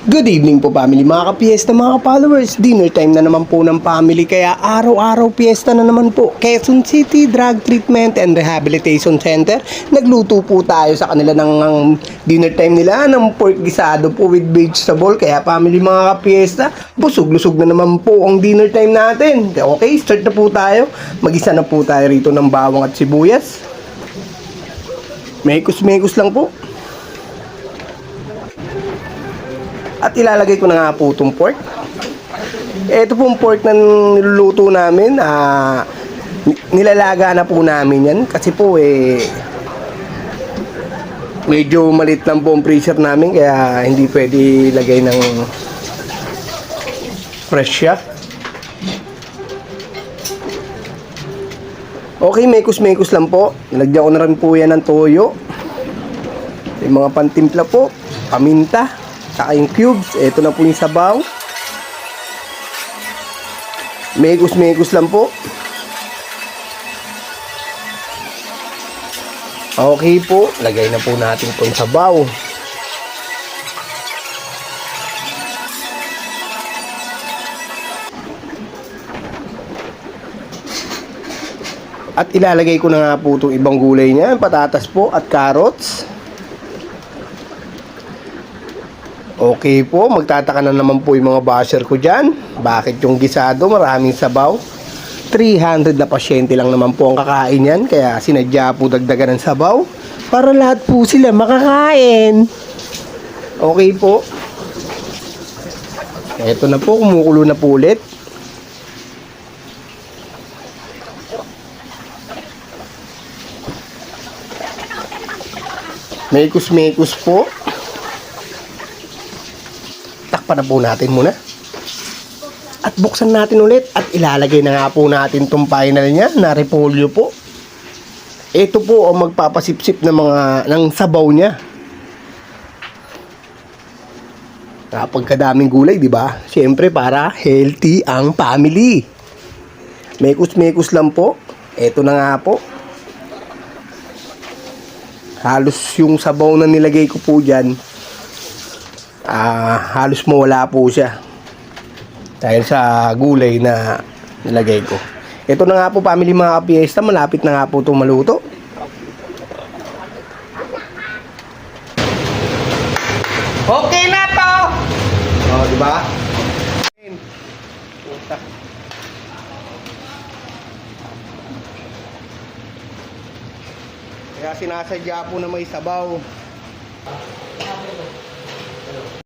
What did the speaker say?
Good evening po family, mga ka-fiesta, mga ka-followers. Dinner time na naman po ng family, kaya araw-araw fiesta na naman po. Quezon City Drug Treatment and Rehabilitation Center. Nagluto po tayo sa kanila ng dinner time nila ng pork gisado po with vegetable. Kaya family, mga ka-fiesta, busog-lusog na naman po ang dinner time natin. Okay, start na po tayo. Mag-isa na po tayo rito ng bawang at sibuyas. Mekos-mekos lang po. At ilalagay ko na nga po itong pork. Ito pong pork na niluluto namin, nilalaga na po namin yan. Kasi po medyo malit lang po ang freezer namin, kaya hindi pwede lagay ng fresh siya. Okay, mekos-mekos lang po. Nilagyan ko na rin po yan ng toyo. Yung mga pantimpla po, paminta, saka yung cubes. Ito na po yung sabaw. Mekos-mekos lang po. Okay po, lagay na po natin itong sabaw. At ilalagay ko na nga po itong ibang gulay niya, patatas po at carrots. Okay po, magtataka na naman po yung mga basher ko dyan. Bakit yung gisado, maraming sabaw? 300 na pasyente lang naman po ang kakain yan. Kaya sinadya po dagdagan ng sabaw para lahat po sila makakain. Okay po. Eto na po, kumukulo na po ulit. Mekos-mekos po. Takpan na po natin muna. At buksan natin ulit. At ilalagay na nga po natin itong final niya na repolyo po. Ito po ang magpapasipsip ng sabaw niya. Pagkadaming gulay, di ba? Siyempre para healthy ang family. Mekos-mekos lang po. Ito na nga po. Halos yung sabaw na nilagay ko po dyan, halos mawala po siya dahil sa gulay na nilagay ko. Ito na nga po family, mga ka-fiesta, malapit na nga po itong maluto. Okay na to! O, diba? Puta. Kaya sinasadya po na may sabaw.